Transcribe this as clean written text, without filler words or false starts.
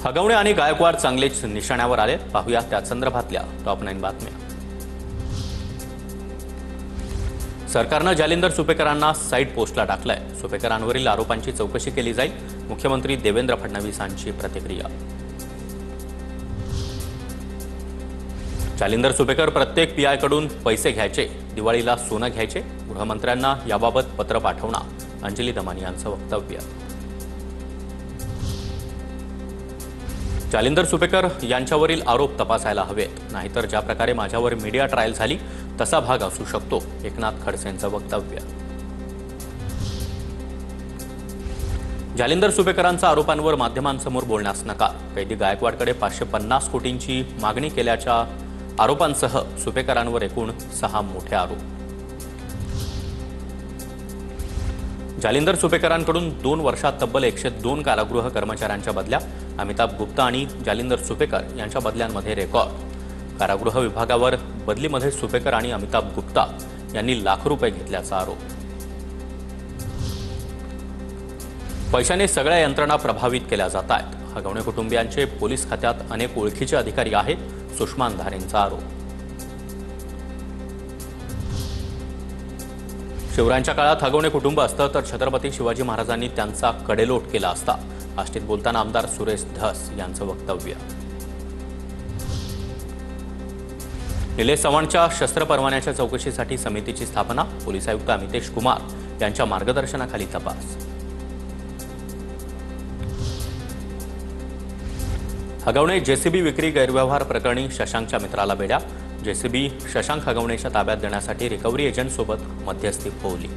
हगवणे आणि गायकवाड चांगलेच निशाण्यावर आले। पाहूया त्या संदर्भातल्या टॉप 9 बातम्या। सरकारनं जालिंदर सुपेकरांना साईड पोस्टला टाकलंय। सुपेकरांवरील आरोपांची चौकशी केली जाईल। मुख्यमंत्री देवेंद्र फडणवीसांची प्रतिक्रिया। जालिंदर सुपेकर प्रत्येक पीआयकडून पैसे घ्यायचे, दिवाळीला सोनं घ्यायचे। गृहमंत्र्यांना याबाबत पत्र पाठवणार, अंजली दमानी यांचं वक्तव्य। जालिंदर सुपेकर यांच्यावरील आरोप तपासायला हवेत, नाहीतर ज्या प्रकारे माझ्यावर मीडिया ट्रायल झाली तसा भाग असू शकतो, एकनाथ खडसेंचं वक्तव्य। जालिंदर सुपेकरांचा आरोपांवर माध्यमांसमोर बोलण्यास नकार। कैदी गायकवाडकडे 550 कोटींची मागणी केल्याच्या आरोपांसह सुपेकरांवर एकूण 6 मोठे आरोप। जालिंदर सुपेकरांकडून 2 वर्षात तब्बल 102 कारागृह कर्मचाऱ्यांच्या बदल्या। अमिताभ गुप्ता आणि जालिंदर सुपेकर यांच्या बदल्यांमध्ये रेकॉर्ड। कारागृह विभागावर बदलीमध्ये सुपेकर आणि अमिताभ गुप्ता यांनी लाख रुपये घेतल्याचा आरोप। पैशाने सगळ्या यंत्रणा प्रभावित केल्या जात आहेत। हगवणे कुटुंबियांचे पोलीस खात्यात अनेक ओळखीचे अधिकारी आहेत, सुषमा अंधारेंचा आरोप। शिवरायांच्या काळात हगवणे कुटुंब असतं तर छत्रपती शिवाजी महाराजांनी त्यांचा कडेलोट केला असता, आष्टीत बोलताना आमदार सुरेश धस यांचं वक्तव्य। निलेश चव्हाणच्या शस्त्र परवान्याच्या चौकशीसाठी समितीची स्थापना। पोलीस आयुक्त अमितेश कुमार यांच्या मार्गदर्शनाखाली तपास। हगवणे जेसीबी विक्री गैरव्यवहार प्रकरणी शशांकच्या मित्राला बेड्या। जेसीबी शशांक हगवणेच्या ताब्यात देण्यासाठी रिकव्हरी एजंटसोबत मध्यस्थी होवली।